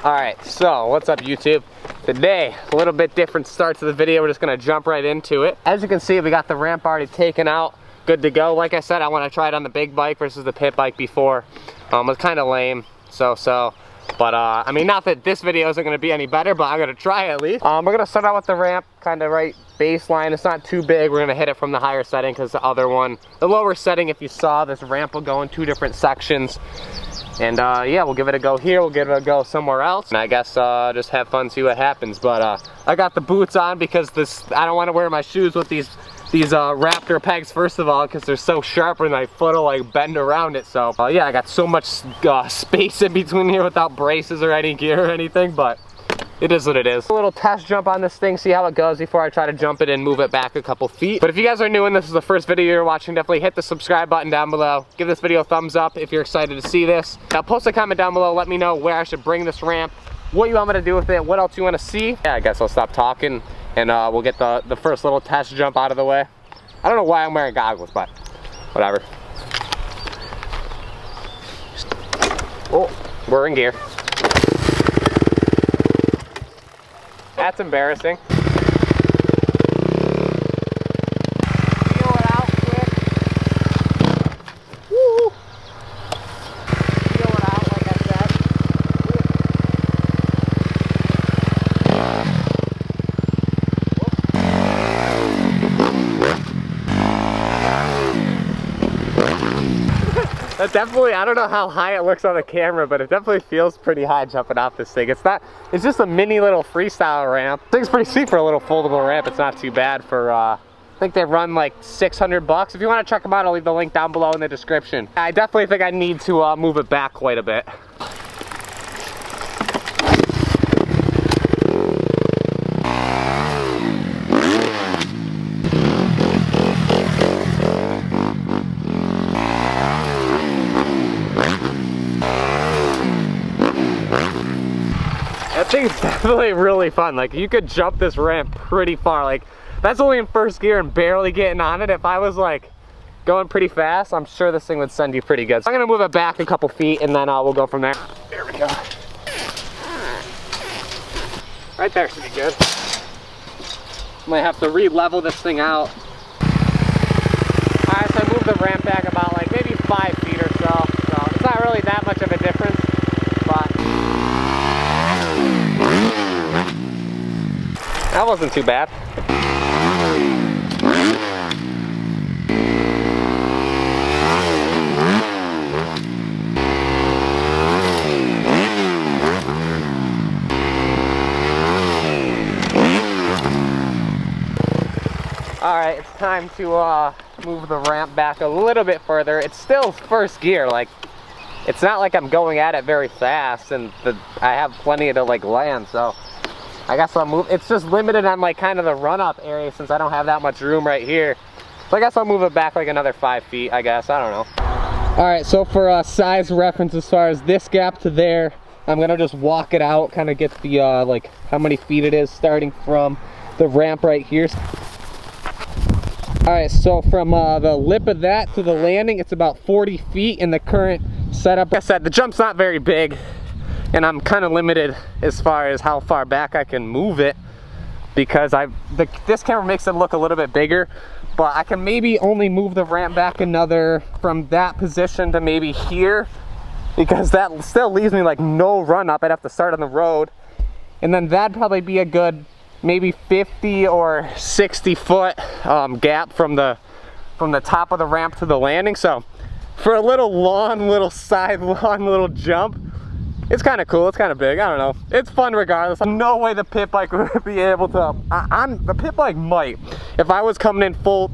Alright, so what's up YouTube? Today, a little bit different start to the video. We're just gonna jump right into it. As you can see, we got the ramp already taken out, good to go. Like I said, I want to try it on the big bike versus the pit bike before. It was kind of lame, but I mean, not that this video isn't gonna be any better, but I'm gonna try at least. We're gonna start out with the ramp, kind of right baseline. It's not too big. We're gonna hit it from the higher setting because the other one, the lower setting, if you saw, this ramp will go in two different sections. And yeah, we'll give it a go here, we'll give it a go somewhere else. And I guess just have fun, see what happens. But I got the boots on because I don't want to wear my shoes with these Raptor pegs, first of all, because they're so sharp and my foot will like bend around it. So yeah, I got so much space in between here without braces or any gear or anything, but it is what it is. A little test jump on this thing, see how it goes before I try to jump it and move it back a couple feet. But if you guys are new and this is the first video you're watching, definitely hit the subscribe button down below. Give this video a thumbs up if you're excited to see this. Now post a comment down below, let me know where I should bring this ramp, what you want me to do with it, what else you want to see. Yeah, I guess I'll stop talking and we'll get the first little test jump out of the way. I don't know why I'm wearing goggles, but whatever. Oh, we're in gear. That's embarrassing. Feel it out quick. Woo! Feel it out, like I said. That definitely, I don't know how high it looks on the camera, but it definitely feels pretty high jumping off this thing. It's just a mini little freestyle ramp. This thing's pretty steep for a little foldable ramp. It's not too bad for, I think they run like 600 bucks. If you want to check them out, I'll leave the link down below in the description. I definitely think I need to move it back quite a bit. That thing's definitely really fun. Like, you could jump this ramp pretty far. Like, that's only in first gear and barely getting on it. If I was like going pretty fast, I'm sure this thing would send you pretty good. So I'm gonna move it back a couple feet and then we'll go from there. There we go. Right there should be good. Might have to re-level this thing out. Alright, so I moved the ramp back about like maybe 5 feet or so. So it's not really that much of a difference, but that wasn't too bad. Alright, it's time to move the ramp back a little bit further. It's still first gear, like it's not like I'm going at it very fast, and I have plenty to like land, so I guess I'll move. It's just limited on like kind of the run-up area since I don't have that much room right here. So I guess I'll move it back like another 5 feet, I guess. I don't know. All right, so for size reference, as far as this gap to there, I'm gonna just walk it out, kind of get the like how many feet it is starting from the ramp right here. All right, so from the lip of that to the landing, it's about 40 feet in the current setup. Like I said, the jump's not very big, and I'm kind of limited as far as how far back I can move it because this camera makes it look a little bit bigger, but I can maybe only move the ramp back another from that position to maybe here, because that still leaves me like no run up. I'd have to start on the road, and then that'd probably be a good maybe 50 or 60 foot gap from the top of the ramp to the landing. So for a little long, little side long, little jump, it's kind of cool. It's kind of big. I don't know. It's fun regardless. No way the pit bike would be able to. The pit bike might. If I was coming in full,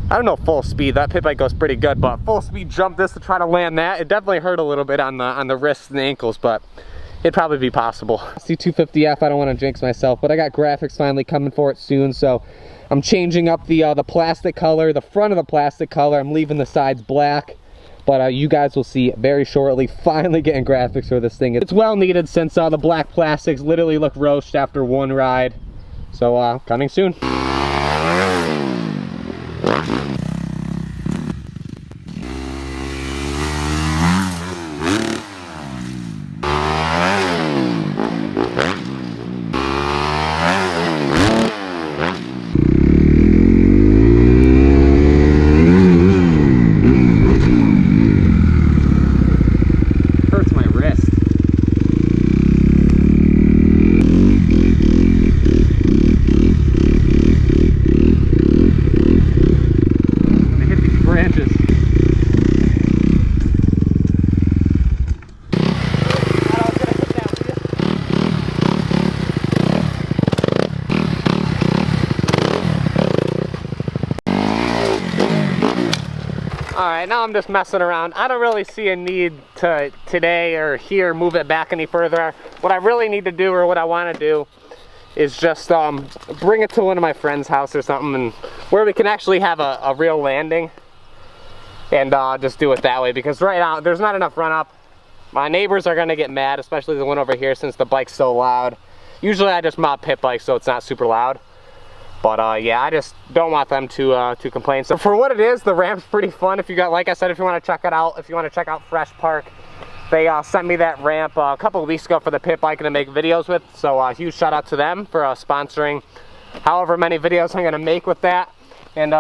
I don't know, full speed. That pit bike goes pretty good, but full speed jump this to try to land that, it definitely hurt a little bit on the wrists and the ankles, but it'd probably be possible. C250F, I don't want to jinx myself, but I got graphics finally coming for it soon, so I'm changing up the plastic color, the front of the plastic color. I'm leaving the sides black, but you guys will see very shortly, finally getting graphics for this thing. It's well needed since the black plastics literally look roached after one ride. So coming soon. right now I'm just messing around. I don't really see a need to today or here move it back any further. What I really need to do, or what I want to do, is just bring it to one of my friend's house or something, and where we can actually have a real landing, and just do it that way, because right now there's not enough run up. My neighbors are gonna get mad, especially the one over here, since the bike's so loud. Usually I just mod pit bikes so it's not super loud. But yeah, I just don't want them to complain. So for what it is, the ramp's pretty fun. If you got, like I said, if you want to check it out, if you want to check out Fresh Park, they sent me that ramp a couple of weeks ago for the pit bike to make videos with. So huge shout out to them for sponsoring however many videos I'm gonna make with that. And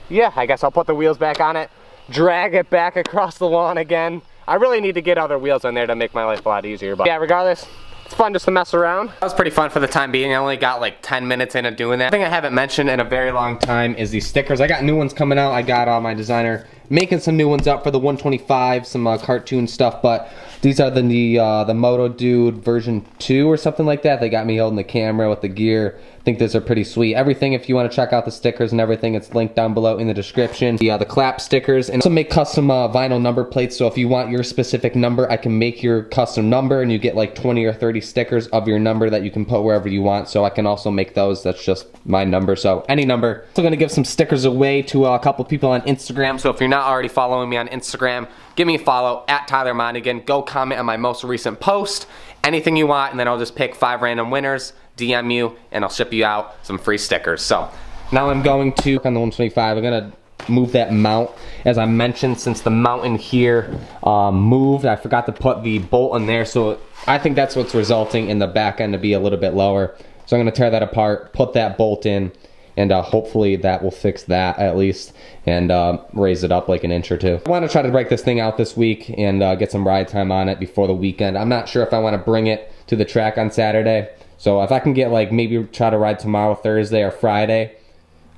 yeah, I guess I'll put the wheels back on it, drag it back across the lawn again. I really need to get other wheels on there to make my life a lot easier. But yeah, regardless, it's fun just to mess around. That was pretty fun for the time being. I only got like 10 minutes into doing that. The thing I haven't mentioned in a very long time is these stickers. I got new ones coming out. I got my designer making some new ones up for the 125, some cartoon stuff, but these are the Moto Dude version 2 or something like that. They got me holding the camera with the gear. I think these are pretty sweet. Everything, if you want to check out the stickers and everything, it's linked down below in the description. The clap stickers, and also make custom vinyl number plates. So if you want your specific number, I can make your custom number, and you get like 20 or 30 stickers of your number that you can put wherever you want. So I can also make those. That's just my number, so any number. So I'm gonna give some stickers away to a couple people on Instagram. So if you're not already following me on Instagram, give me a follow at Tyler Monagan. Go comment on my most recent post, anything you want, and then I'll just pick 5 random winners, DM you, and I'll ship you out some free stickers. So now I'm going to, on the 125, I'm gonna move that mount. As I mentioned, since the mount in here moved, I forgot to put the bolt in there, so I think that's what's resulting in the back end to be a little bit lower. So I'm gonna tear that apart, put that bolt in, and hopefully that will fix that at least, and raise it up like an inch or two. I want to try to break this thing out this week and get some ride time on it before the weekend. I'm not sure if I want to bring it to the track on Saturday, so if I can get like maybe try to ride tomorrow, Thursday, or Friday,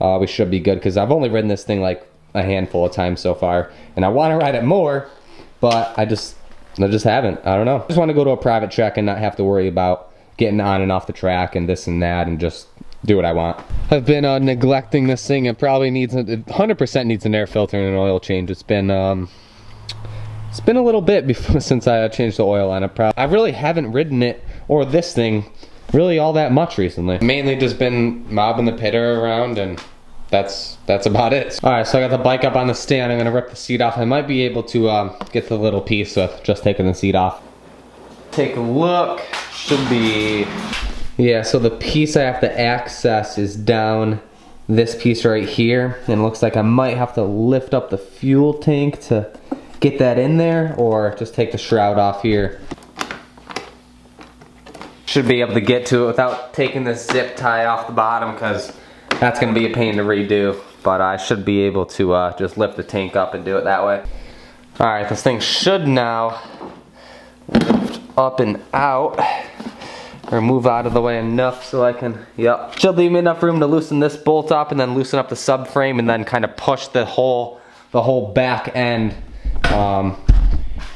we should be good, because I've only ridden this thing like a handful of times so far, and I want to ride it more, but I just haven't. I don't know. I just want to go to a private track and not have to worry about getting on and off the track and this and that, and just do what I want. I've been neglecting this thing. It probably needs, 100% needs an air filter and an oil change. It's been a little bit since I changed the oil on it. I really haven't ridden it, or this thing, really all that much recently. Mainly just been mobbing the pitter around, and that's about it. Alright, so I got the bike up on the stand. I'm gonna rip the seat off. I might be able to get the little piece with just taking the seat off. Take a look. Should be... Yeah, so the piece I have to access is down this piece right here, and it looks like I might have to lift up the fuel tank to get that in there, or just take the shroud off here. Should be able to get to it without taking this zip tie off the bottom, because that's going to be a pain to redo, but I should be able to just lift the tank up and do it that way. Alright, this thing should now lift up and out, or move out of the way enough so I can, yep. Should leave me enough room to loosen this bolt up, and then loosen up the subframe, and then kind of push the whole back end, and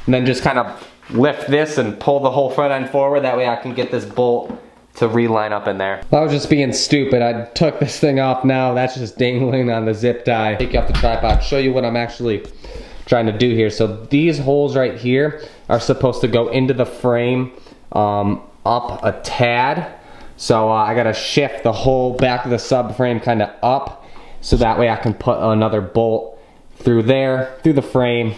then just kind of lift this and pull the whole front end forward. That way I can get this bolt to reline up in there. I was just being stupid. I took this thing off now. That's just dangling on the zip tie. Take you off the tripod, show you what I'm actually trying to do here. So these holes right here are supposed to go into the frame, up a tad, so I gotta shift the whole back of the subframe kind of up, so that way I can put another bolt through there, through the frame,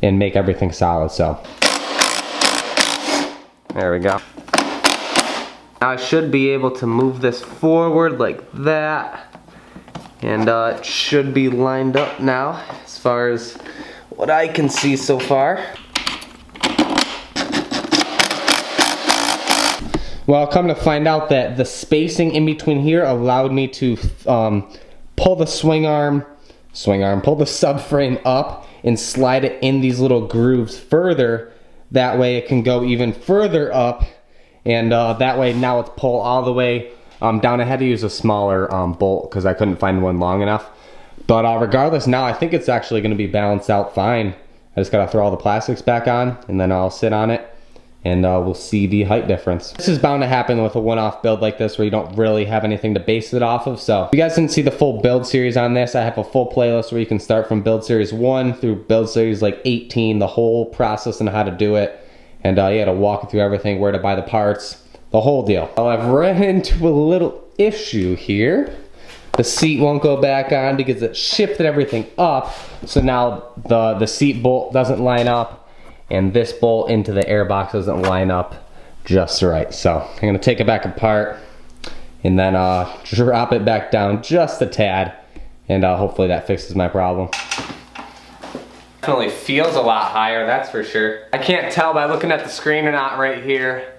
and make everything solid. So there we go. Now I should be able to move this forward like that, and it should be lined up now as far as what I can see so far. Well, come to find out that the spacing in between here allowed me to pull the pull the subframe up and slide it in these little grooves further. That way it can go even further up, and that way now it's pulled all the way down. I had to use a smaller bolt because I couldn't find one long enough. But regardless, now I think it's actually going to be balanced out fine. I just got to throw all the plastics back on, and then I'll sit on it and we'll see the height difference. This is bound to happen with a one-off build like this where you don't really have anything to base it off of. So if you guys didn't see the full build series on this, I have a full playlist where you can start from build series 1 through build series like 18, the whole process and how to do it. And yeah, to walk you through everything, where to buy the parts, the whole deal. Well, I've run into a little issue here. The seat won't go back on because it shifted everything up. So now the seat bolt doesn't line up, and this bolt into the air box doesn't line up just right. So I'm gonna take it back apart and then drop it back down just a tad, and hopefully that fixes my problem. Definitely feels a lot higher, that's for sure. I can't tell by looking at the screen or not right here,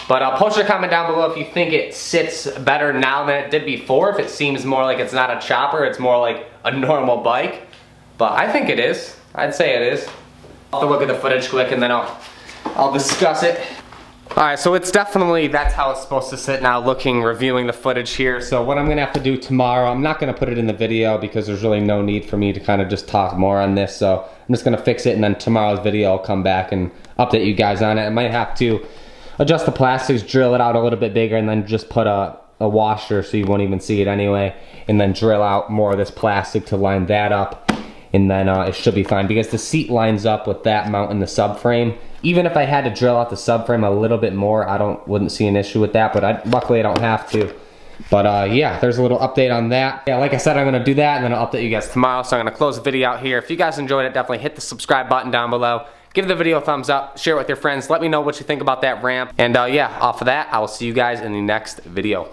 but post your comment down below if you think it sits better now than it did before, if it seems more like it's not a chopper, it's more like a normal bike. But I think it is. I'd say it is. I'll have to look at the footage quick and then I'll discuss it. Alright, so it's definitely, that's how it's supposed to sit now, reviewing the footage here. So what I'm gonna have to do tomorrow, I'm not gonna put it in the video because there's really no need for me to kind of just talk more on this. So I'm just gonna fix it, and then tomorrow's video I'll come back and update you guys on it. I might have to adjust the plastics, drill it out a little bit bigger, and then just put a washer so you won't even see it anyway. And then drill out more of this plastic to line that up. And then it should be fine because the seat lines up with that mount in the subframe. Even if I had to drill out the subframe a little bit more, wouldn't see an issue with that, but luckily I don't have to. But yeah, there's a little update on that. Yeah, like I said, I'm gonna do that and then I'll update you guys tomorrow. So I'm gonna close the video out here. If you guys enjoyed it, definitely hit the subscribe button down below. Give the video a thumbs up, share it with your friends. Let me know what you think about that ramp. And yeah, off of that, I will see you guys in the next video.